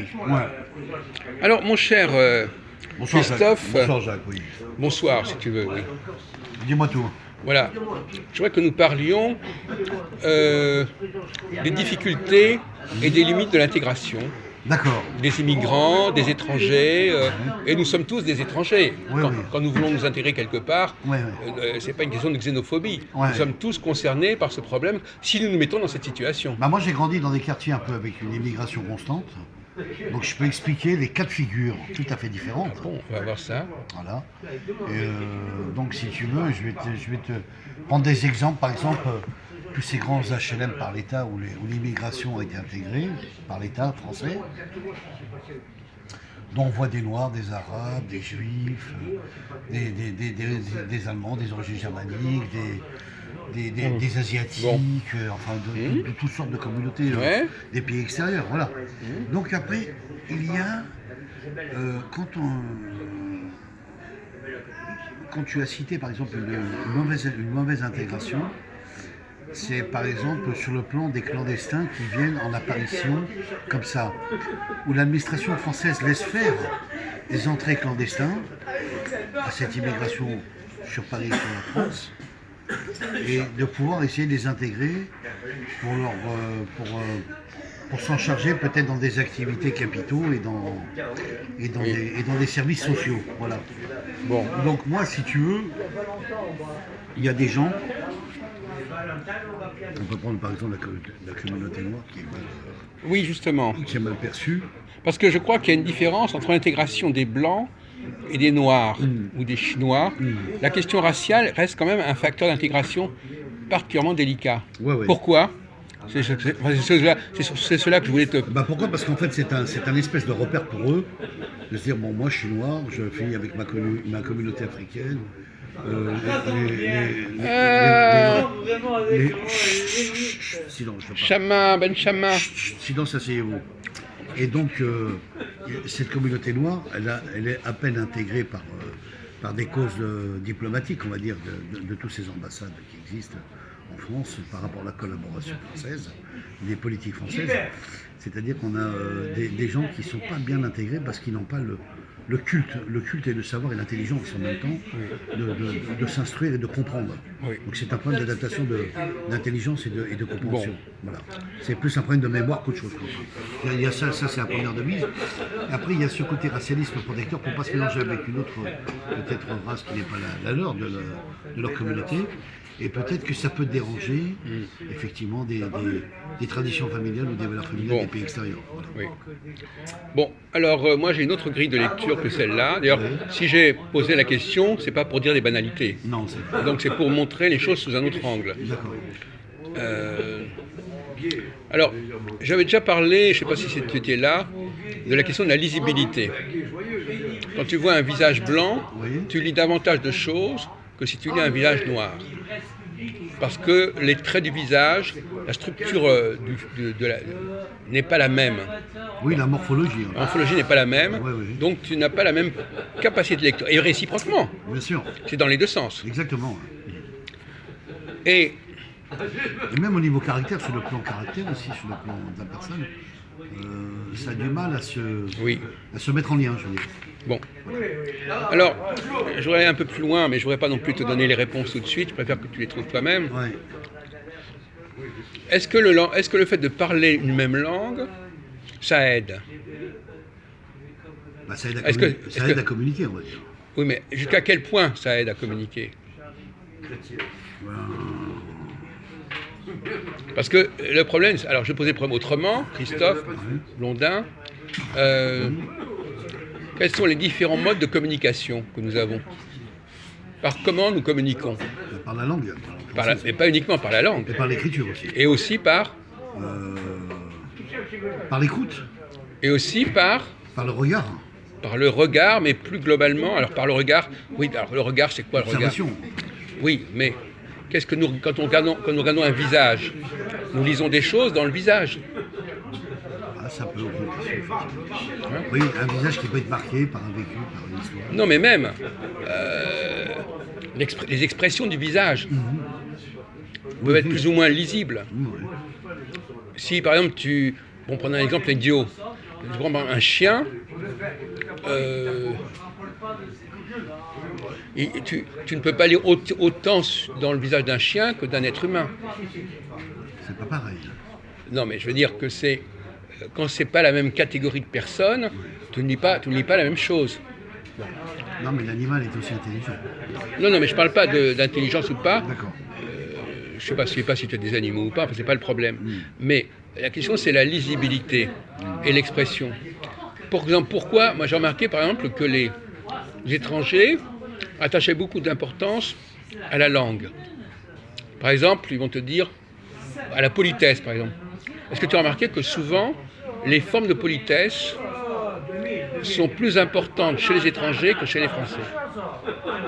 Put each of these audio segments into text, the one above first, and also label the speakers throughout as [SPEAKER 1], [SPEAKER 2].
[SPEAKER 1] compris.
[SPEAKER 2] Ouais.
[SPEAKER 1] Alors, mon cher
[SPEAKER 2] Bonsoir,
[SPEAKER 1] Christophe,
[SPEAKER 2] Jacques. Bonsoir, Jacques, oui.
[SPEAKER 1] bonsoir si tu veux, oui.
[SPEAKER 2] Dis-moi tout.
[SPEAKER 1] Voilà. Je voudrais que nous parlions des difficultés et des limites de l'intégration,
[SPEAKER 2] D'accord.
[SPEAKER 1] des immigrants, des étrangers, et nous sommes tous des étrangers.
[SPEAKER 2] Oui, oui.
[SPEAKER 1] Quand nous voulons nous intégrer quelque part,
[SPEAKER 2] Oui,
[SPEAKER 1] c'est pas une question de xénophobie.
[SPEAKER 2] Ouais.
[SPEAKER 1] Nous sommes tous concernés par ce problème si nous nous mettons dans cette situation.
[SPEAKER 2] Bah, moi, j'ai grandi dans des quartiers un peu avec une immigration constante. Donc, je peux expliquer les cas de figure tout à fait différentes.
[SPEAKER 1] Bon, on va voir ça.
[SPEAKER 2] Voilà. Et, donc, si tu veux, je vais te prendre des exemples. Par exemple, tous ces grands HLM par l'État où l'immigration a été intégrée par l'État français, dont on voit des Noirs, des Arabes, des Juifs, des Allemands, des origines germaniques, des Asiatiques,
[SPEAKER 1] Bon.
[SPEAKER 2] enfin de toutes sortes de communautés,
[SPEAKER 1] Ouais.
[SPEAKER 2] des pays extérieurs, voilà. Donc après, il y a, quand tu as cité par exemple une mauvaise intégration, c'est par exemple sur le plan des clandestins qui viennent en apparition comme ça, où l'administration française laisse faire des entrées clandestins à cette immigration sur Paris et sur la France, et de pouvoir essayer de les intégrer pour s'en charger peut-être dans des activités capitaux et dans des services sociaux. Voilà.
[SPEAKER 1] Bon.
[SPEAKER 2] Donc moi, si tu veux, il y a des gens, on peut prendre par exemple la communauté noire
[SPEAKER 1] Oui, justement.
[SPEAKER 2] qui est mal perçue.
[SPEAKER 1] Parce que je crois qu'il y a une différence entre l'intégration des Blancs et des Noirs ou des Chinois. La question raciale reste quand même un facteur d'intégration particulièrement délicat.
[SPEAKER 2] Ouais.
[SPEAKER 1] Pourquoi ? C'est cela que je voulais te...
[SPEAKER 2] Bah pourquoi ? Parce qu'en fait c'est un espèce de repère pour eux, de se dire bon moi je suis noir, je finis avec ma communauté africaine. Silence, je parle.
[SPEAKER 1] Chama, Ben Chama.
[SPEAKER 2] Silence, asseyez-vous. Et donc, cette communauté noire, elle est à peine intégrée par des causes diplomatiques, on va dire, de toutes ces ambassades qui existent en France par rapport à la collaboration française, des politiques françaises. C'est-à-dire qu'on a des gens qui ne sont pas bien intégrés parce qu'ils n'ont pas le culte et le savoir et l'intelligence en même temps de s'instruire et de comprendre.
[SPEAKER 1] Oui.
[SPEAKER 2] Donc c'est un problème d'adaptation d'intelligence et de compréhension. Voilà. C'est plus un problème de mémoire qu'autre chose. Il y a ça c'est la première devise. Et après il y a ce côté racialisme protecteur pour ne pas se mélanger avec une autre peut-être race qui n'est pas la leur, de leur communauté. Et peut-être que ça peut déranger effectivement des traditions familiales ou des valeurs familiales des pays extérieurs. Voilà.
[SPEAKER 1] Oui. Bon, alors moi j'ai une autre grille de lecture que celle-là. D'ailleurs, si j'ai posé la question, c'est pas pour dire des banalités.
[SPEAKER 2] Non, c'est
[SPEAKER 1] Donc c'est pour montrer les choses sous un autre angle.
[SPEAKER 2] d'accord.
[SPEAKER 1] Alors, j'avais déjà parlé, je ne sais pas si c'était là, de la question de la lisibilité. Quand tu vois un visage blanc, tu lis davantage de choses que si tu lis un visage noir. Parce que les traits du visage, la structure n'est pas la même.
[SPEAKER 2] Oui, la morphologie.
[SPEAKER 1] La morphologie n'est pas la même,
[SPEAKER 2] Oui.
[SPEAKER 1] donc tu n'as pas la même capacité de lecture. Et réciproquement,
[SPEAKER 2] Bien sûr,
[SPEAKER 1] c'est dans les deux sens.
[SPEAKER 2] exactement.
[SPEAKER 1] Et
[SPEAKER 2] Et même au niveau caractère, sur le plan caractère aussi, sur le plan de la personne, ça a du mal à se mettre en lien, je veux dire.
[SPEAKER 1] bon. Alors, je voudrais aller un peu plus loin, mais je ne voudrais pas non plus te donner les réponses tout de suite, je préfère que tu les trouves toi-même.
[SPEAKER 2] Ouais.
[SPEAKER 1] Est-ce que le fait de parler une même langue, ça aide ?
[SPEAKER 2] Bah, ça aide
[SPEAKER 1] Est-ce que-
[SPEAKER 2] à communiquer, on va dire.
[SPEAKER 1] Oui, mais jusqu'à quel point ça aide à communiquer ? Parce que le problème, alors je vais poser le problème autrement, Christophe, Blondin, quels sont les différents modes de communication que nous avons ? Par comment nous communiquons ?
[SPEAKER 2] Par la langue,
[SPEAKER 1] Mais pas uniquement par la langue,
[SPEAKER 2] et par l'écriture aussi.
[SPEAKER 1] et aussi par
[SPEAKER 2] Par l'écoute,
[SPEAKER 1] par
[SPEAKER 2] par le regard,
[SPEAKER 1] le regard, mais plus globalement, alors par le regard, oui, alors le regard, c'est quoi le regard ?
[SPEAKER 2] l'observation.
[SPEAKER 1] Oui, mais qu'est-ce que quand nous regardons un visage, nous lisons des choses dans le visage.
[SPEAKER 2] Ah, ça peut augmenter, effectivement. Oui, un visage qui peut être marqué par un vécu, par une histoire.
[SPEAKER 1] Non, mais même les expressions du visage peuvent être plus ou moins lisibles.
[SPEAKER 2] Ouais.
[SPEAKER 1] Si, par exemple, prenons un exemple idiot. Je prends un chien, et tu ne peux pas lire autant dans le visage d'un chien que d'un être humain.
[SPEAKER 2] C'est pas pareil.
[SPEAKER 1] Non, mais je veux dire que c'est quand c'est pas la même catégorie de personnes, tu ne lis pas la même chose.
[SPEAKER 2] Non, mais l'animal est aussi intelligent.
[SPEAKER 1] Non, mais je parle pas d'intelligence ou pas.
[SPEAKER 2] D'accord.
[SPEAKER 1] Je sais pas si tu as des animaux ou pas, c'est pas le problème. Mais la question, c'est la lisibilité et l'expression. Par exemple, pourquoi, moi j'ai remarqué par exemple que les étrangers attachaient beaucoup d'importance à la langue. Par exemple, ils vont te dire, à la politesse par exemple. Est-ce que tu as remarqué que souvent, les formes de politesse sont plus importantes chez les étrangers que chez les Français?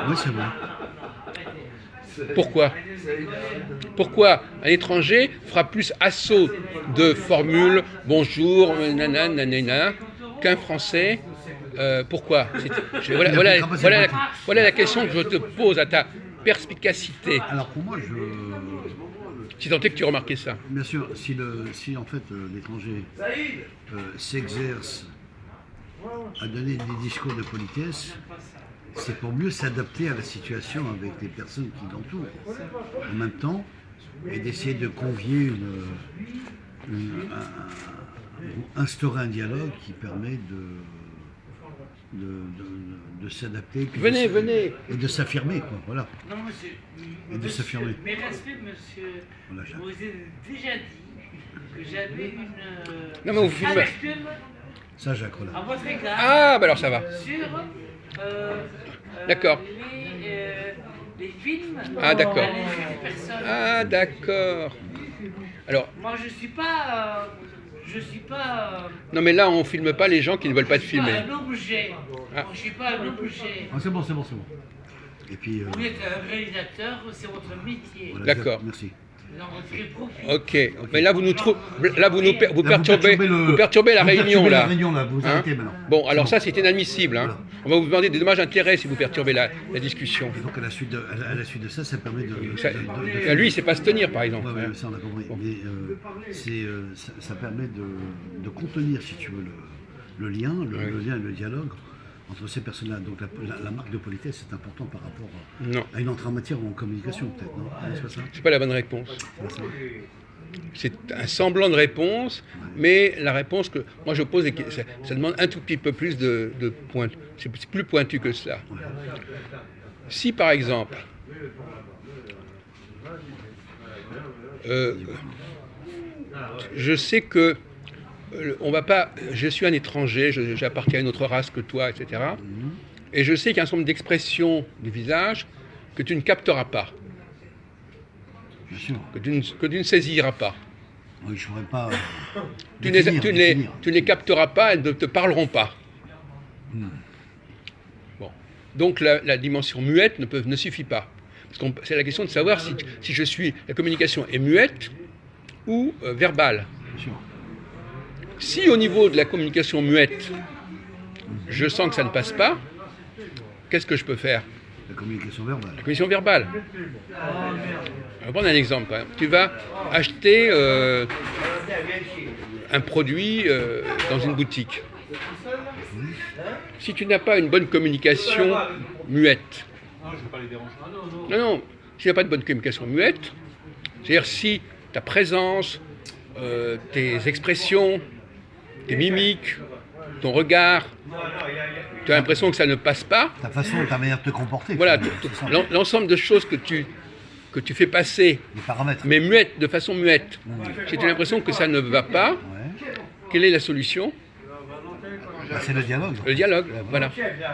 [SPEAKER 2] Oui, c'est vrai.
[SPEAKER 1] Pourquoi? Pourquoi un étranger fera plus assaut de formules bonjour, nanana, qu'un Français? Pourquoi? Voilà la question que je te pose à ta perspicacité.
[SPEAKER 2] Alors pour moi,
[SPEAKER 1] Si tant est que tu as remarqué ça.
[SPEAKER 2] bien sûr, si en fait l'étranger s'exerce à donner des discours de politesse, c'est pour mieux s'adapter à la situation avec les personnes qui l'entourent. En même temps, et d'essayer de convier instaurer un dialogue qui permet de s'adapter.
[SPEAKER 1] Venez.
[SPEAKER 2] Et de s'affirmer, quoi, voilà.
[SPEAKER 3] Non, monsieur.
[SPEAKER 2] Et de s'affirmer.
[SPEAKER 3] Mes respects, monsieur.
[SPEAKER 2] Voilà,
[SPEAKER 3] Je vous ai déjà dit que j'avais une.
[SPEAKER 1] Non, mais vous filmez.
[SPEAKER 3] amertume
[SPEAKER 2] Ça, Jacques Rollin.
[SPEAKER 3] à votre égard.
[SPEAKER 1] Ah, bah alors ça va.
[SPEAKER 3] Sur.
[SPEAKER 1] D'accord.
[SPEAKER 3] Les films.
[SPEAKER 1] Ah, d'accord.
[SPEAKER 3] à l'effet des personnes.
[SPEAKER 1] Ah, d'accord. Alors,
[SPEAKER 3] Moi, je suis pas.
[SPEAKER 1] non, mais là, on filme pas les gens qui ne veulent pas être
[SPEAKER 3] Je
[SPEAKER 1] filmés.
[SPEAKER 3] suis pas un objet.
[SPEAKER 1] Ah.
[SPEAKER 3] Moi, je suis pas un objet.
[SPEAKER 2] Ah, c'est bon. Et puis,
[SPEAKER 3] Vous êtes un réalisateur, c'est votre métier.
[SPEAKER 2] voilà,
[SPEAKER 1] D'accord.
[SPEAKER 2] Merci.
[SPEAKER 3] Vous en retirez profit.
[SPEAKER 1] Ok. Mais là, vous perturbez la réunion, là.
[SPEAKER 2] Vous
[SPEAKER 1] Hein?
[SPEAKER 2] arrêtez maintenant.
[SPEAKER 1] Bon, alors ça, c'est inadmissible. Hein. On va vous demander des dommages d'intérêt si vous perturbez la discussion.
[SPEAKER 2] Et donc, à la suite de ça, ça permet
[SPEAKER 1] Lui, il sait pas se tenir, par exemple.
[SPEAKER 2] Ouais,
[SPEAKER 1] Hein.
[SPEAKER 2] ça on a compris. Mais ça permet de contenir, si tu veux, le lien, le lien et le dialogue entre ces personnes-là. Donc la marque de politesse, c'est important par rapport
[SPEAKER 1] Non,
[SPEAKER 2] à une entrée en matière ou en communication, peut-être, non? C'est pas ça?
[SPEAKER 1] c'est pas la bonne réponse.
[SPEAKER 2] C'est pas ça.
[SPEAKER 1] C'est un semblant de réponse, mais la réponse que moi je pose, ça demande un tout petit peu plus de pointe. C'est plus pointu que cela. Si par exemple, je sais que on va pas, je suis un étranger, j'appartiens à une autre race que toi, etc. Et je sais qu'il y a un certain nombre d'expressions du visage que tu ne capteras pas,
[SPEAKER 2] Bien sûr.
[SPEAKER 1] que tu ne saisiras pas.
[SPEAKER 2] Oui, je ne pourrais pas.
[SPEAKER 1] Tu
[SPEAKER 2] définir.
[SPEAKER 1] ne les capteras pas, elles ne te parleront pas. Bon. Donc la dimension muette ne suffit pas. Parce que c'est la question de savoir si la communication est muette ou verbale.
[SPEAKER 2] Bien sûr.
[SPEAKER 1] Si au niveau de la communication muette, je sens que ça ne passe pas, qu'est-ce que je peux faire?
[SPEAKER 2] La communication verbale.
[SPEAKER 1] La communication verbale. On va prendre un exemple. Par exemple. Tu vas acheter un produit dans une boutique. Si tu n'as pas une bonne communication muette, non, si tu n'as pas de bonne communication muette, c'est-à-dire si ta présence, tes expressions, tes mimiques, ton regard, tu as l'impression que ça ne passe pas,
[SPEAKER 2] Ta manière de te comporter.
[SPEAKER 1] voilà,
[SPEAKER 2] c'est ça.
[SPEAKER 1] l'ensemble de choses que tu fais passer,
[SPEAKER 2] Les paramètres.
[SPEAKER 1] mais muette, de façon muette, si tu as l'impression que ça ne va pas,
[SPEAKER 2] Ouais.
[SPEAKER 1] quelle est la solution?
[SPEAKER 2] Bah, c'est le dialogue.
[SPEAKER 1] Le dialogue, voilà.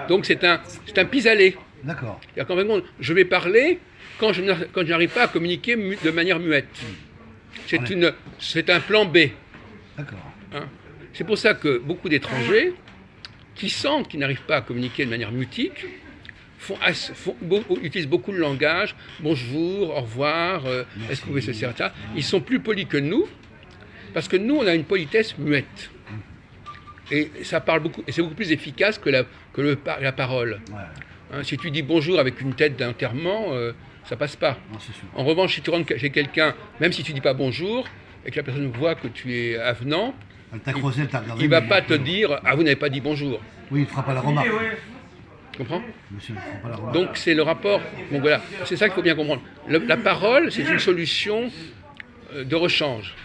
[SPEAKER 1] Donc c'est un pis-aller.
[SPEAKER 2] D'accord.
[SPEAKER 1] C'est-à-dire qu'en fin de compte, je vais parler quand je n'arrive pas à communiquer de manière muette. C'est un plan B.
[SPEAKER 2] D'accord.
[SPEAKER 1] Hein. C'est pour ça que beaucoup d'étrangers qui sentent qu'ils n'arrivent pas à communiquer de manière mutique utilisent beaucoup le langage. Bonjour, au revoir, est-ce que vous pouvez se servir ça? Ils sont plus polis que nous parce que nous, on a une politesse muette. Et ça parle beaucoup, et c'est beaucoup plus efficace que la parole.
[SPEAKER 2] Ouais.
[SPEAKER 1] Hein, si tu dis bonjour avec une tête d'enterrement, ça passe pas.
[SPEAKER 2] Non, c'est sûr.
[SPEAKER 1] En revanche, si tu rentres chez quelqu'un, même si tu dis pas bonjour, et que la personne voit que tu es avenant,
[SPEAKER 2] Elle t'a croisé, elle t'a regardé.
[SPEAKER 1] Il ne va
[SPEAKER 2] mais-
[SPEAKER 1] pas te dire « Ah, vous n'avez pas dit bonjour ».
[SPEAKER 2] Oui, il ne fera pas la remarque.
[SPEAKER 1] Tu comprends?
[SPEAKER 2] Monsieur, il ne fera pas la remarque.
[SPEAKER 1] Donc c'est le rapport. Donc voilà, c'est ça qu'il faut bien comprendre. La parole, c'est une solution de rechange.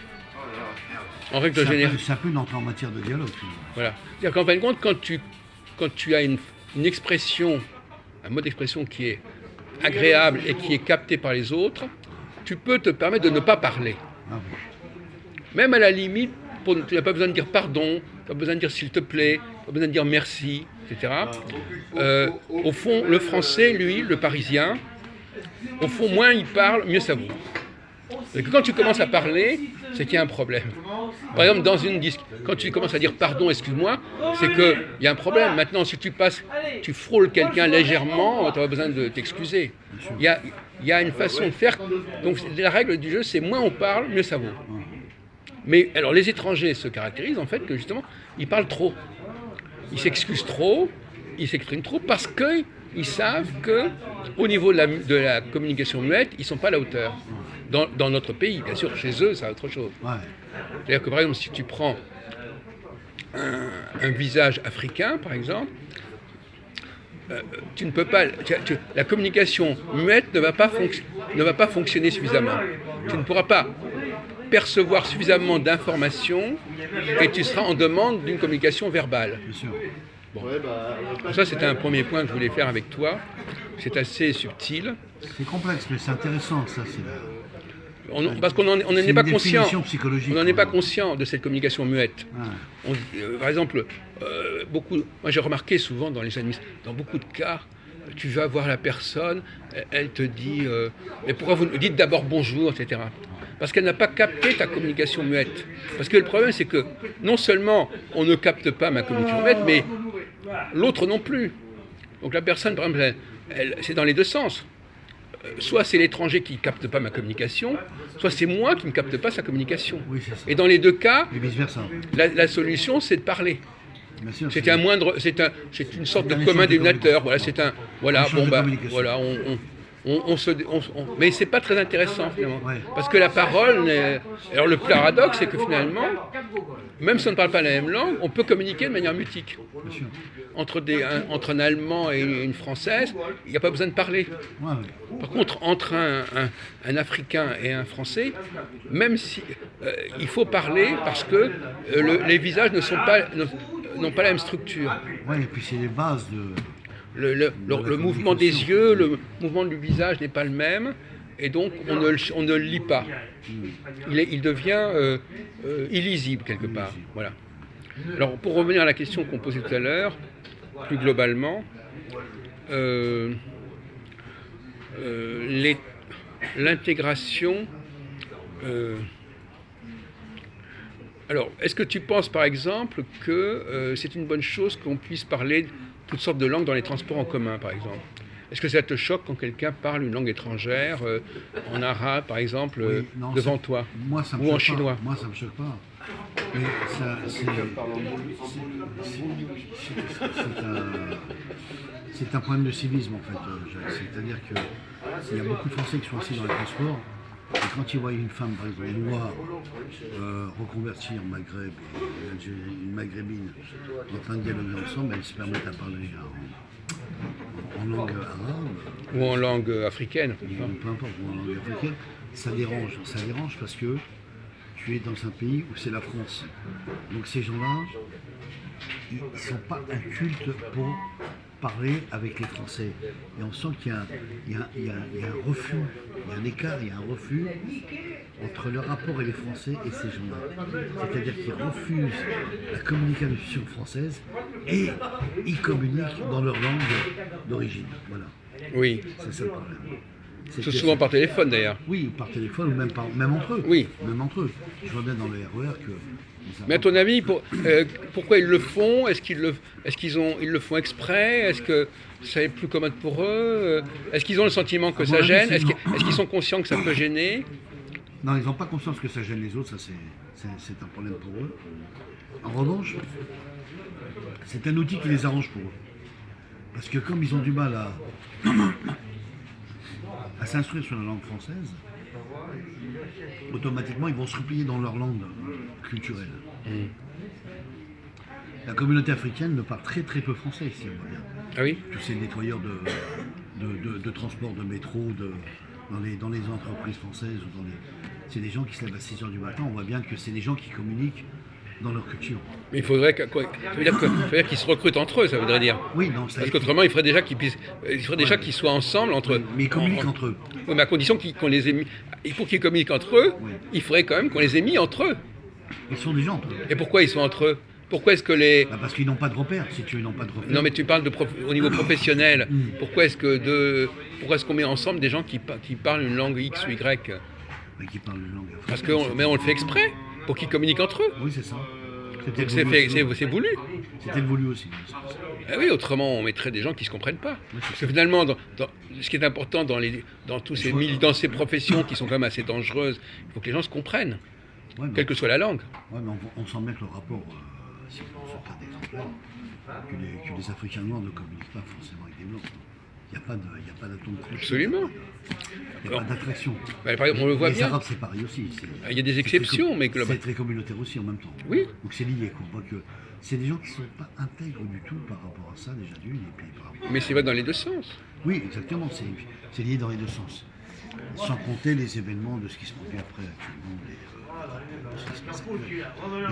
[SPEAKER 1] En règle générale.
[SPEAKER 2] C'est un peu une entrée en matière de dialogue. Finalement.
[SPEAKER 1] Voilà. C'est-à-dire qu'en fin de compte, quand tu as une expression, un mode d'expression qui est agréable et qui est capté par les autres, tu peux te permettre de ne pas parler.
[SPEAKER 2] Ah, bon.
[SPEAKER 1] Même à la limite, tu n'as pas besoin de dire pardon, tu n'as pas besoin de dire s'il te plaît, tu n'as pas besoin de dire merci, etc. Au fond, le français, lui, le parisien, au fond, moins il parle, mieux ça vaut. Et que quand tu commences à parler, c'est qu'il y a un problème. Par exemple, dans une disque, quand tu commences à dire pardon, excuse-moi, c'est qu'il y a un problème. Maintenant, si tu frôles quelqu'un légèrement, tu n'as pas besoin de t'excuser. Il y a une façon de faire. Donc, la règle du jeu, c'est moins on parle, mieux ça vaut. Mais alors, les étrangers se caractérisent en fait que justement, ils parlent trop. Ils s'excusent trop, ils s'expriment trop parce qu'ils savent qu'au niveau de la communication muette, ils ne sont pas à la hauteur. Dans notre pays, bien sûr, chez eux, c'est autre chose.
[SPEAKER 2] Ouais.
[SPEAKER 1] C'est-à-dire que par exemple, si tu prends un visage africain, par exemple, tu ne peux pas. La communication muette ne va pas fonctionner suffisamment. Tu ne pourras pas percevoir suffisamment d'informations et tu seras en demande d'une communication verbale.
[SPEAKER 2] Bien sûr.
[SPEAKER 1] Bon. Donc ça, c'était un premier point que je voulais faire avec toi. C'est assez subtil.
[SPEAKER 2] C'est complexe, mais c'est intéressant, ça.
[SPEAKER 1] Parce qu'on n'en
[SPEAKER 2] C'est
[SPEAKER 1] est pas
[SPEAKER 2] une
[SPEAKER 1] conscient.
[SPEAKER 2] définition psychologique,
[SPEAKER 1] On n'en est pas
[SPEAKER 2] quoi.
[SPEAKER 1] conscient de cette communication muette.
[SPEAKER 2] Ouais.
[SPEAKER 1] Par exemple, moi j'ai remarqué souvent dans beaucoup de cas, tu vas voir la personne, elle te dit mais pourquoi vous dites d'abord bonjour, etc. Parce qu'elle n'a pas capté ta communication muette. Parce que le problème, c'est que non seulement on ne capte pas ma communication muette, mais l'autre non plus. Donc la personne, par exemple, c'est dans les deux sens. Soit c'est l'étranger qui ne capte pas ma communication, soit c'est moi qui ne capte pas sa communication.
[SPEAKER 2] Oui, c'est ça.
[SPEAKER 1] Et dans les deux cas,
[SPEAKER 2] Et vice-versa.
[SPEAKER 1] la solution, c'est de parler.
[SPEAKER 2] Bien sûr.
[SPEAKER 1] C'est une sorte
[SPEAKER 2] C'est un
[SPEAKER 1] de
[SPEAKER 2] échange
[SPEAKER 1] commun
[SPEAKER 2] de
[SPEAKER 1] dénominateur.
[SPEAKER 2] communication.
[SPEAKER 1] Voilà,
[SPEAKER 2] Échange de communication.
[SPEAKER 1] voilà, mais c'est pas très intéressant finalement,
[SPEAKER 2] Ouais.
[SPEAKER 1] parce que la parole. Alors le paradoxe, c'est que finalement, même si on ne parle pas la même langue, on peut communiquer de manière mutique.
[SPEAKER 2] Bien sûr.
[SPEAKER 1] Entre un Allemand et une Française, il n'y a pas besoin de parler.
[SPEAKER 2] Ouais, ouais.
[SPEAKER 1] Par contre, entre un Africain et un Français, même si il faut parler parce que les visages n'ont pas la même structure.
[SPEAKER 2] Ouais, et puis c'est les bases de.
[SPEAKER 1] Le mouvement des yeux, le mouvement du visage n'est pas le même, et donc on ne le lit pas. Il devient illisible quelque part. Voilà. Alors pour revenir à la question qu'on posait tout à l'heure, plus globalement, l'intégration. Alors, est-ce que tu penses par exemple que c'est une bonne chose qu'on puisse parler toutes sortes de langues dans les transports en commun, par exemple? Est-ce que ça te choque quand quelqu'un parle une langue étrangère, en arabe, par exemple,
[SPEAKER 2] Oui, non,
[SPEAKER 1] devant toi,
[SPEAKER 2] moi, ça me
[SPEAKER 1] ou
[SPEAKER 2] choque
[SPEAKER 1] en
[SPEAKER 2] pas.
[SPEAKER 1] chinois?
[SPEAKER 2] Moi, ça me choque pas. Mais c'est un problème de civisme, en fait. C'est-à-dire qu'il y a beaucoup de Français qui sont assis dans les transports, et quand ils voient une femme, par exemple, noire, reconvertie en Maghreb, et une maghrébine, en train de dialoguer ensemble, elles se permettent à parler en langue arabe,
[SPEAKER 1] Ou en langue africaine?
[SPEAKER 2] peu importe, ou en langue africaine, ça dérange. Ça dérange parce que tu es dans un pays où c'est la France. Donc ces gens-là, ils ne sont pas incultes pour parler avec les Français. Et on sent qu'il y a un refus, il y a un écart, il y a un refus entre le rapport et les Français et ces gens-là. C'est-à-dire qu'ils refusent la communication française et ils communiquent dans leur langue d'origine. Voilà,
[SPEAKER 1] Oui.
[SPEAKER 2] c'est ça le problème.
[SPEAKER 1] C'est souvent par téléphone d'ailleurs.
[SPEAKER 2] Oui, par téléphone ou même entre eux.
[SPEAKER 1] Oui.
[SPEAKER 2] Même entre eux. Je vois bien dans le RER que...
[SPEAKER 1] Mais à ton avis, pourquoi ils le font? Est-ce qu'ils le font exprès? Est-ce que ça est plus commode pour eux? Est-ce qu'ils ont le sentiment que
[SPEAKER 2] À mon
[SPEAKER 1] ça
[SPEAKER 2] avis,
[SPEAKER 1] gêne?
[SPEAKER 2] c'est
[SPEAKER 1] Est-ce qu'ils sont conscients que ça peut gêner?
[SPEAKER 2] Non, ils n'ont pas conscience que ça gêne les autres, ça c'est un problème pour eux. En revanche, c'est un outil qui les arrange pour eux. Parce que comme ils ont du mal à s'instruire sur la langue française, automatiquement ils vont se replier dans leur langue culturelle. La communauté africaine ne parle très très peu français ici, on voit bien.
[SPEAKER 1] Ah oui?
[SPEAKER 2] Tous ces nettoyeurs de transport, de métro, dans les entreprises françaises, c'est des gens qui se lèvent à 6 heures du matin, on voit bien que c'est des gens qui communiquent dans leur culture.
[SPEAKER 1] Mais il faudrait ça veut dire qu'ils se recrutent entre eux, ça voudrait dire.
[SPEAKER 2] Oui, non, ça
[SPEAKER 1] Parce qu'autrement, il faudrait déjà qu'ils soient ensemble entre.
[SPEAKER 2] mais ils communiquent entre eux.
[SPEAKER 1] Oui, mais à condition qu'on les ait mis. Pour qu'ils communiquent entre eux,
[SPEAKER 2] Oui.
[SPEAKER 1] il faudrait quand même qu'on les ait mis entre eux.
[SPEAKER 2] Ils sont des gens entre eux.
[SPEAKER 1] Et pourquoi ils sont entre eux? Pourquoi est-ce que les.
[SPEAKER 2] Bah, parce qu'ils n'ont pas de repères, si tu veux, ils n'ont pas de repères.
[SPEAKER 1] Non, mais tu parles au niveau professionnel. Pourquoi est-ce qu'on met ensemble des gens qui parlent une langue X ou Y?
[SPEAKER 2] Mais qui parlent une langue africaine.
[SPEAKER 1] Parce mais on le fait exprès pour qu'ils communiquent entre eux.
[SPEAKER 2] Oui, c'est ça.
[SPEAKER 1] Donc c'est voulu.
[SPEAKER 2] C'était voulu aussi.
[SPEAKER 1] Ah oui, autrement on mettrait des gens qui ne se comprennent pas. Parce que finalement, ce qui est important dans ces professions qui sont quand même assez dangereuses, il faut que les gens se comprennent,
[SPEAKER 2] Ouais,
[SPEAKER 1] quelle que soit la langue.
[SPEAKER 2] Ouais, mais on sent bien que le rapport, si on se cas d'exemplaire, que les Africains noirs ne communiquent pas forcément avec des Blancs. Il n'y a pas d'atome crochu.
[SPEAKER 1] Absolument.
[SPEAKER 2] Il n'y a pas d'attraction.
[SPEAKER 1] Par exemple, on le voit
[SPEAKER 2] Les
[SPEAKER 1] bien.
[SPEAKER 2] Arabes, c'est pareil aussi.
[SPEAKER 1] Il y a des exceptions, mais
[SPEAKER 2] C'est
[SPEAKER 1] globalement.
[SPEAKER 2] très communautaire aussi en même temps.
[SPEAKER 1] Oui.
[SPEAKER 2] Donc c'est lié. On voit que c'est des gens qui ne sont pas intègres du tout par rapport à ça, déjà d'une, et puis par rapport...
[SPEAKER 1] Mais c'est vrai dans les deux sens.
[SPEAKER 2] Oui, exactement. C'est lié dans les deux sens. Sans compter les événements de ce qui se produit après actuellement. Ce qui se passe actuellement.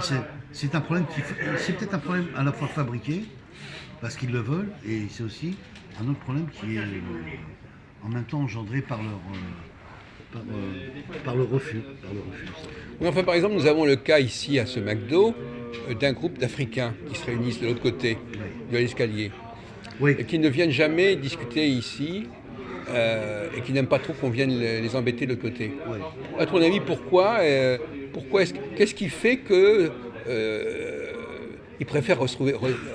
[SPEAKER 2] C'est un problème c'est peut-être un problème à la fois fabriqué, parce qu'ils le veulent, et c'est aussi un autre problème qui est en même temps engendré par le refus.
[SPEAKER 1] Oui, enfin, par exemple, nous avons le cas ici à ce McDo d'un groupe d'Africains qui se réunissent de l'autre côté de l'escalier
[SPEAKER 2] Oui,
[SPEAKER 1] et qui ne viennent jamais discuter ici et qui n'aiment pas trop qu'on vienne les embêter de l'autre côté.
[SPEAKER 2] oui.
[SPEAKER 1] À ton avis, pourquoi qu'est-ce qui fait que ils préfèrent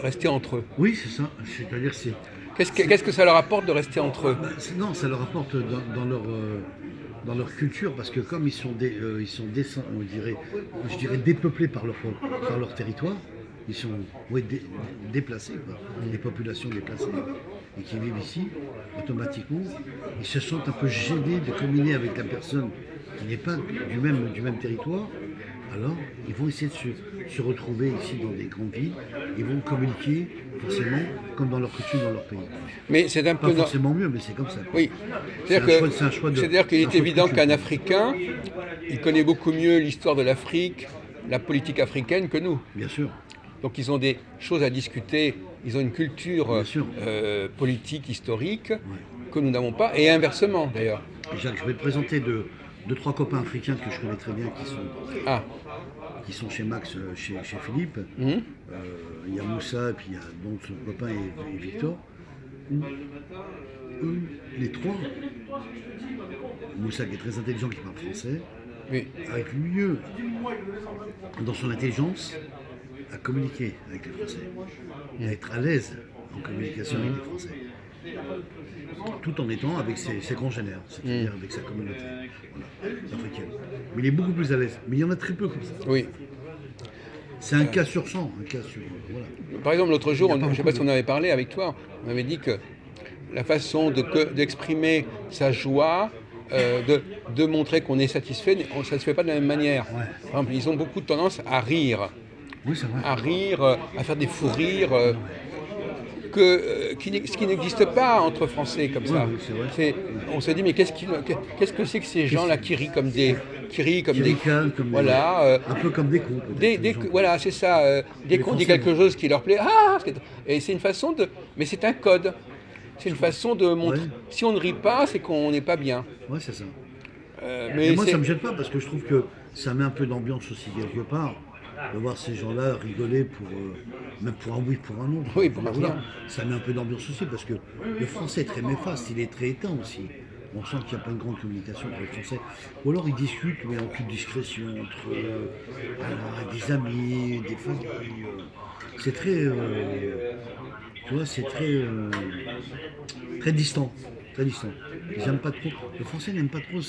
[SPEAKER 1] rester entre eux?
[SPEAKER 2] Oui, c'est ça. C'est-à-dire c'est...
[SPEAKER 1] Qu'est-ce que ça leur apporte de rester entre eux?
[SPEAKER 2] Non, ça leur apporte dans leur culture, parce que comme ils sont je dirais dépeuplés par leur territoire, ils sont déplacés, quoi. Les populations déplacées, et qui vivent ici, automatiquement, ils se sentent un peu gênés de communier avec la personne qui n'est pas du même territoire. Alors, ils vont essayer de se retrouver ici dans des grandes villes, ils vont communiquer forcément comme dans leur coutume, dans leur pays.
[SPEAKER 1] Mais c'est un
[SPEAKER 2] Pas
[SPEAKER 1] peu
[SPEAKER 2] forcément mieux, mais c'est comme ça.
[SPEAKER 1] oui.
[SPEAKER 2] C'est un choix
[SPEAKER 1] C'est-à-dire qu'il
[SPEAKER 2] c'est un
[SPEAKER 1] est
[SPEAKER 2] choix
[SPEAKER 1] évident
[SPEAKER 2] culturel.
[SPEAKER 1] qu'un Africain, il connaît beaucoup mieux l'histoire de l'Afrique, la politique africaine que nous.
[SPEAKER 2] Bien sûr.
[SPEAKER 1] Donc ils ont des choses à discuter, ils ont une culture
[SPEAKER 2] Bien sûr.
[SPEAKER 1] politique, historique, que nous n'avons pas, et inversement d'ailleurs.
[SPEAKER 2] Jacques, je vais te présenter deux, trois copains africains que je connais très bien
[SPEAKER 1] Ah,
[SPEAKER 2] qui sont chez Max, chez Philippe. Il y a Moussa, et puis il y a donc son copain et Victor. Eux, les trois, Moussa qui est très intelligent, qui parle français,
[SPEAKER 1] oui.
[SPEAKER 2] arrive mieux dans son intelligence à communiquer avec les Français, et à être à l'aise en communication avec les Français, tout en étant avec ses congénères, c'est-à-dire avec sa communauté africaine. Mais il est beaucoup plus à l'aise. Mais il y en a très peu comme ça.
[SPEAKER 1] Oui.
[SPEAKER 2] C'est un cas sur 100, un cas sur... Voilà.
[SPEAKER 1] Par exemple, l'autre jour,
[SPEAKER 2] Il y a pas
[SPEAKER 1] je ne sais pas
[SPEAKER 2] beaucoup
[SPEAKER 1] si on avait parlé avec toi, on m'avait dit que la façon d'exprimer sa joie, de montrer qu'on est satisfait, ça ne se fait pas de la même manière.
[SPEAKER 2] Ouais.
[SPEAKER 1] Par exemple, ils ont beaucoup de tendance à rire.
[SPEAKER 2] Oui, c'est vrai.
[SPEAKER 1] À rire, à faire des fous rires, ce qui n'existe pas entre Français comme ça.
[SPEAKER 2] Oui, c'est vrai.
[SPEAKER 1] On se dit mais qu'est-ce que c'est que ces gens-là qui rient comme des
[SPEAKER 2] Qui ricanent comme
[SPEAKER 1] voilà,
[SPEAKER 2] un peu comme des cons, peut-être. les gens.
[SPEAKER 1] voilà, c'est ça. Dès qu'on dit
[SPEAKER 2] Français,
[SPEAKER 1] quelque chose qui leur plaît, et c'est une façon mais c'est un code. C'est une façon de montrer.
[SPEAKER 2] Ouais.
[SPEAKER 1] Si on ne rit pas, c'est qu'on n'est pas bien.
[SPEAKER 2] Ouais, c'est ça.
[SPEAKER 1] Mais
[SPEAKER 2] Et moi, ça me gêne pas, parce que je trouve que ça met un peu d'ambiance aussi quelque part, de voir ces gens-là rigoler même pour un oui, pour un non.
[SPEAKER 1] Oui, pour un
[SPEAKER 2] Voilà.
[SPEAKER 1] rien.
[SPEAKER 2] Ça met un peu d'ambiance aussi, parce que le français est très néfaste, il est très éteint aussi. On sent qu'il n'y a pas une grande communication entre les Français. Ou alors ils discutent, mais en toute discrétion, entre des amis, des familles. C'est très... tu vois, c'est très distant. Très distant. Ils n'aiment pas trop. Le français n'aime pas trop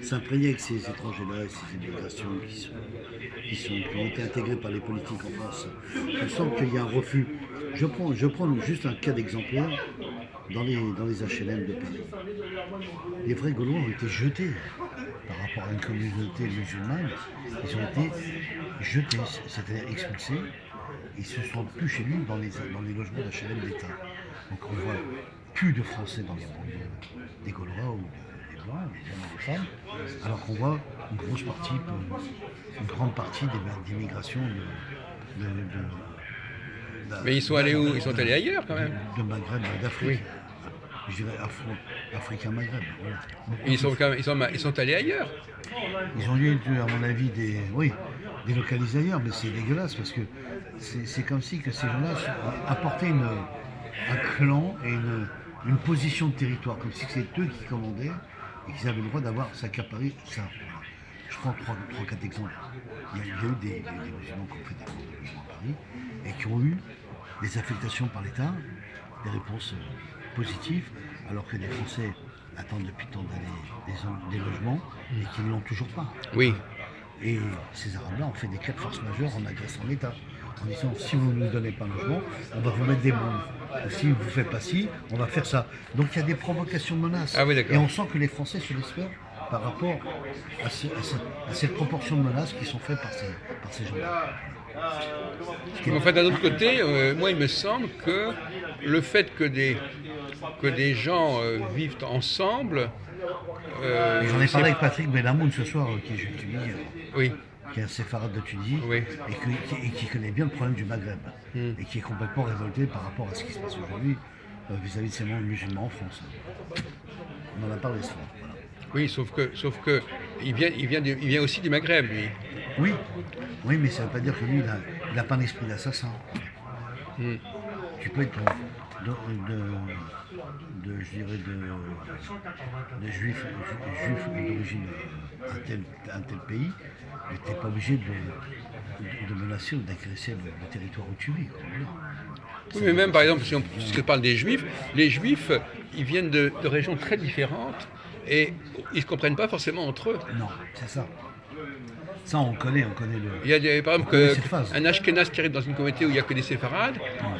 [SPEAKER 2] s'imprégner avec ces étrangers-là, ces immigrations qui ont été intégrées par les politiques en France. Je sens qu'il y a un refus. Je prends juste un cas d'exemplaire dans les HLM de Paris. Les vrais Gaulois ont été jetés par rapport à une communauté musulmane. Ils ont été jetés, c'est-à-dire expulsés. ils se sont plus chez lui dans les logements d'HLM d'État. Donc on voit plus de Français dans les banlieues des Gaulois ou des Blancs, des hommes et des femmes, alors qu'on voit une grande partie des migrations
[SPEAKER 1] Mais ils sont allés où? Ils sont allés ailleurs quand même.
[SPEAKER 2] de Maghreb, d'Afrique.
[SPEAKER 1] Oui.
[SPEAKER 2] Je dirais africain-maghreb. Voilà.
[SPEAKER 1] Ils sont allés ailleurs.
[SPEAKER 2] Ils ont eu, à mon avis, délocalisés ailleurs, mais c'est dégueulasse parce que c'est comme si que ces gens-là apportaient un clan et une position de territoire, comme si c'était eux qui commandaient et qu'ils avaient le droit d'avoir s'accaparer ça. Je prends 3-4 exemples. Il y a eu des musulmans qui ont fait des grands logements à Paris et qui ont eu des affectations par l'État, des réponses positives, alors que les Français attendent depuis tant d'années des logements et qu'ils ne l'ont toujours pas.
[SPEAKER 1] Oui.
[SPEAKER 2] Et ces Arabes-là ont fait des cas de force majeure en agressant l'État, en disant si vous ne nous donnez pas un logement, on va vous mettre des bombes. Ou si vous ne faites pas ci, on va faire ça. Donc il y a des provocations de menaces.
[SPEAKER 1] Ah oui, d'accord.
[SPEAKER 2] Et on sent que les Français se laissent faire par rapport à cette proportion de menaces qui sont faites par ces gens-là.
[SPEAKER 1] Mais enfin, d'un autre côté, moi, il me semble que le fait que des gens vivent ensemble.
[SPEAKER 2] Et j'en ai parlé avec Patrick Benamoun ce soir, qui est juif tunisien,
[SPEAKER 1] Oui.
[SPEAKER 2] qui est un séfarade de Tunisie,
[SPEAKER 1] Oui.
[SPEAKER 2] et qui connaît bien le problème du Maghreb, et qui est complètement révolté par rapport à ce qui se passe aujourd'hui vis-à-vis de ces membres musulmans en France. On en a parlé ce soir. Voilà.
[SPEAKER 1] Oui, sauf que il vient aussi du Maghreb, lui.
[SPEAKER 2] Oui, mais ça ne veut pas dire que lui, il n'a pas un esprit d'assassin. Tu peux être de juifs d'origine un tel pays, mais tu n'es pas obligé de menacer ou d'agresser le territoire où tu vis. Voilà.
[SPEAKER 1] Oui, mais même par exemple, si on parle des Juifs, les Juifs, ils viennent de régions très différentes et ils ne se comprennent pas forcément entre eux.
[SPEAKER 2] Non, c'est ça. Ça, on connaît le.
[SPEAKER 1] Il y a par exemple
[SPEAKER 2] cette phase.
[SPEAKER 1] un Ashkénaze qui arrive dans une communauté où il n'y a que des séfarades,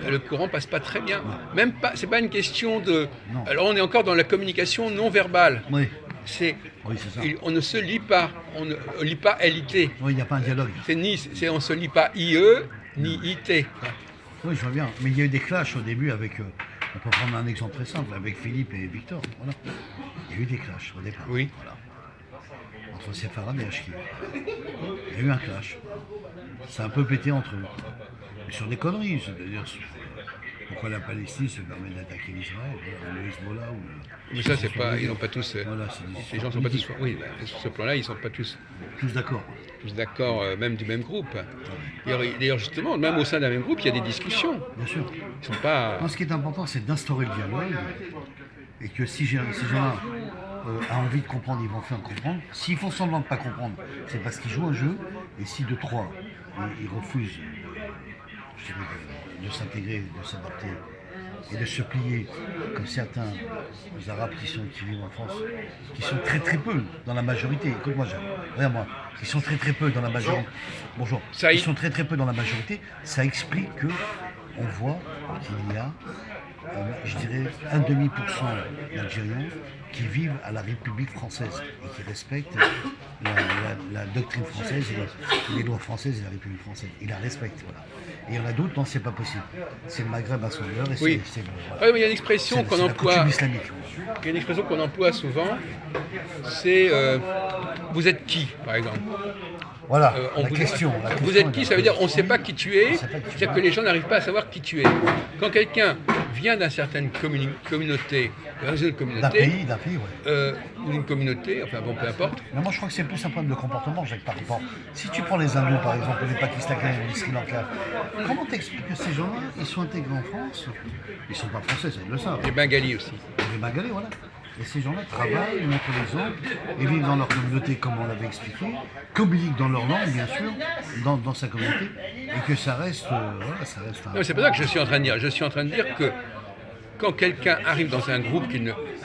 [SPEAKER 1] le courant passe pas très bien. Même pas, c'est pas une question de.
[SPEAKER 2] Non.
[SPEAKER 1] Alors on est encore dans la communication non verbale.
[SPEAKER 2] Oui,
[SPEAKER 1] C'est,
[SPEAKER 2] oui, c'est ça.
[SPEAKER 1] on ne se lit pas, on ne lit pas LIT.
[SPEAKER 2] Oui, il n'y a pas un dialogue.
[SPEAKER 1] On se lit pas IE ni IT.
[SPEAKER 2] Oui, je vois bien. Mais il y a eu des clashs au début avec. On peut prendre un exemple très simple avec Philippe et Victor. Voilà. Il y a eu des clashs au départ.
[SPEAKER 1] Oui.
[SPEAKER 2] Voilà. Entre Séfarades et Ashki. Il y a eu un clash. Ça a un peu pété entre eux. Mais sur des conneries, c'est-à-dire pourquoi la Palestine se permet d'attaquer l'Israël, ou le Hezbollah ou
[SPEAKER 1] Mais ça, c'est pas, ils n'ont pas tous.
[SPEAKER 2] Voilà, c'est des
[SPEAKER 1] Les gens sont pas tous. Oui, sur ce plan-là, ils sont pas tous
[SPEAKER 2] d'accord.
[SPEAKER 1] même du même groupe. D'ailleurs, justement, même au sein d'un même groupe, il y a des discussions.
[SPEAKER 2] Bien sûr.
[SPEAKER 1] Ils sont pas.
[SPEAKER 2] Non, ce qui est important, c'est d'instaurer le dialogue et que si ces gens-là ont envie de comprendre, ils vont faire comprendre. S'ils font semblant de ne pas comprendre, c'est parce qu'ils jouent un jeu. Et si de trois, ils refusent de s'intégrer, de s'adapter et de se plier, comme certains Arabes qui vivent en France, qui sont très très peu dans la majorité. Écoute-moi, regarde-moi, ils sont très très peu dans la majorité. Bonjour. Ils sont très très peu dans la majorité. Ça explique que on voit qu'il y a, je dirais, 1,5% d'Algériens qui vivent à la République française et qui respectent la doctrine française et les lois françaises et la République française. Ils la respectent, voilà. Et il y en a d'autres, non, c'est pas possible. C'est le Maghreb à son heure et
[SPEAKER 1] Oui.
[SPEAKER 2] c'est
[SPEAKER 1] Ouais, mais il y a une expression qu'on emploie.
[SPEAKER 2] La coutume islamique.
[SPEAKER 1] Il y a une expression qu'on emploie souvent, c'est vous êtes qui, par exemple.
[SPEAKER 2] Voilà,
[SPEAKER 1] La
[SPEAKER 2] la
[SPEAKER 1] question, vous êtes qui, ça veut dire on ne sait pas qui tu es, c'est-à-dire que les gens n'arrivent pas à savoir qui tu es. Quand quelqu'un vient d'une certaine communauté,
[SPEAKER 2] d'un pays, ouais.
[SPEAKER 1] Ou d'une communauté, enfin bon, peu importe.
[SPEAKER 2] Mais moi je crois que c'est plus un problème de comportement, Jacques, par rapport. Si tu prends les Hindous par exemple, ou les Pakistanais ou les Sri Lankais, comment t'expliques que ces gens-là, ils sont intégrés en France? Ils ne sont pas français, ça ils le savent.
[SPEAKER 1] Les Bengalis aussi.
[SPEAKER 2] Les Bengalis, voilà. Et ces gens-là travaillent, montrent l'exemple, et vivent dans leur communauté comme on l'avait expliqué, communiquent dans leur langue, bien sûr, dans sa communauté, et que ça reste, voilà, ça reste.
[SPEAKER 1] Non, c'est pas ça que je suis en train de dire. Je suis en train de dire que quand quelqu'un arrive dans un groupe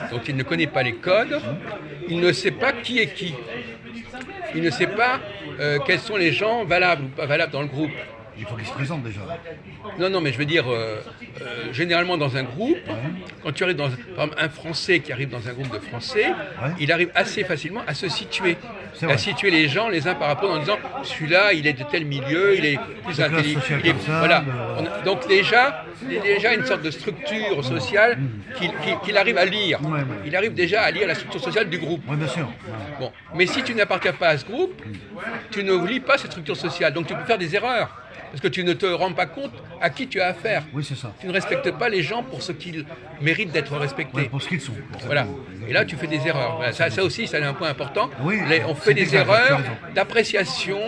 [SPEAKER 1] dont il ne connaît pas les codes, il ne sait pas qui est qui. Il ne sait pas quels sont les gens valables ou pas valables dans le groupe.
[SPEAKER 2] Il faut qu'ils se présentent déjà.
[SPEAKER 1] Non, mais je veux dire, généralement dans un groupe, quand tu arrives par exemple, un Français qui arrive dans un groupe de Français, il arrive assez facilement à se situer.
[SPEAKER 2] C'est
[SPEAKER 1] à
[SPEAKER 2] vrai.
[SPEAKER 1] situer les gens les uns par rapport en disant celui-là, il est de tel milieu, il est plus
[SPEAKER 2] De classe
[SPEAKER 1] intelligent.
[SPEAKER 2] sociale
[SPEAKER 1] il est-
[SPEAKER 2] comme ça,
[SPEAKER 1] voilà.
[SPEAKER 2] de-
[SPEAKER 1] Donc déjà, il y a déjà une sorte de structure sociale qu'il arrive à lire.
[SPEAKER 2] Ouais, ouais.
[SPEAKER 1] Il arrive déjà à lire la structure sociale du groupe.
[SPEAKER 2] Oui, bien sûr. Ouais.
[SPEAKER 1] Bon. Mais si tu n'appartiens pas à ce groupe, tu ne lis pas cette structure sociale. Donc tu peux faire des erreurs. Parce que tu ne te rends pas compte à qui tu as affaire.
[SPEAKER 2] Oui, c'est ça.
[SPEAKER 1] Tu ne respectes pas les gens pour ce qu'ils méritent d'être respectés.
[SPEAKER 2] Ouais, pour ce qu'ils sont.
[SPEAKER 1] Voilà. Et là, tu fais des erreurs. Voilà, ça aussi, c'est un point important.
[SPEAKER 2] Oui,
[SPEAKER 1] On fait
[SPEAKER 2] c'est
[SPEAKER 1] des
[SPEAKER 2] exact, tu as
[SPEAKER 1] erreurs
[SPEAKER 2] raison.
[SPEAKER 1] d'appréciation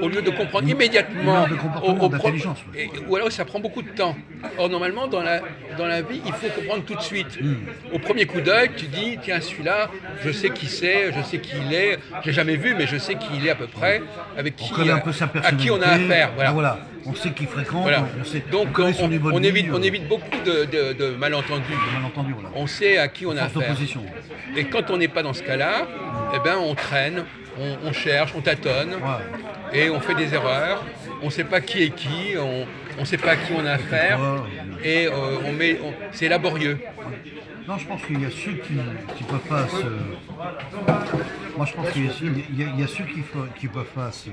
[SPEAKER 1] au lieu de comprendre immédiatement.
[SPEAKER 2] De comportement, d'intelligence, oui.
[SPEAKER 1] Ou alors, ça prend beaucoup de temps. Or, normalement, dans la vie, il faut comprendre tout de suite. Au premier coup d'œil, tu dis, tiens, celui-là, je sais qui c'est, je sais qui il est. Je l'ai jamais vu, mais je sais qui il est à peu près, avec
[SPEAKER 2] On
[SPEAKER 1] qui,
[SPEAKER 2] connaît un peu sa
[SPEAKER 1] à
[SPEAKER 2] personnalité.
[SPEAKER 1] qui on a affaire. Voilà.
[SPEAKER 2] On sait qui fréquente,
[SPEAKER 1] Voilà.
[SPEAKER 2] on sait,
[SPEAKER 1] Donc,
[SPEAKER 2] connaît son niveau de
[SPEAKER 1] on
[SPEAKER 2] vie,
[SPEAKER 1] évite beaucoup de malentendus.
[SPEAKER 2] de malentendus, voilà.
[SPEAKER 1] On sait à qui on a
[SPEAKER 2] Forte
[SPEAKER 1] affaire.
[SPEAKER 2] opposition.
[SPEAKER 1] Et quand on n'est pas dans ce cas-là, eh ben on traîne, on cherche, on tâtonne,
[SPEAKER 2] Ouais.
[SPEAKER 1] et on fait des erreurs. On ne sait pas qui est qui, on ne sait pas à qui on a affaire, et c'est laborieux.
[SPEAKER 2] Non, je pense qu'il y a ceux qui peuvent pas se... Moi, je pense qu'il y a ceux qui peuvent pas se...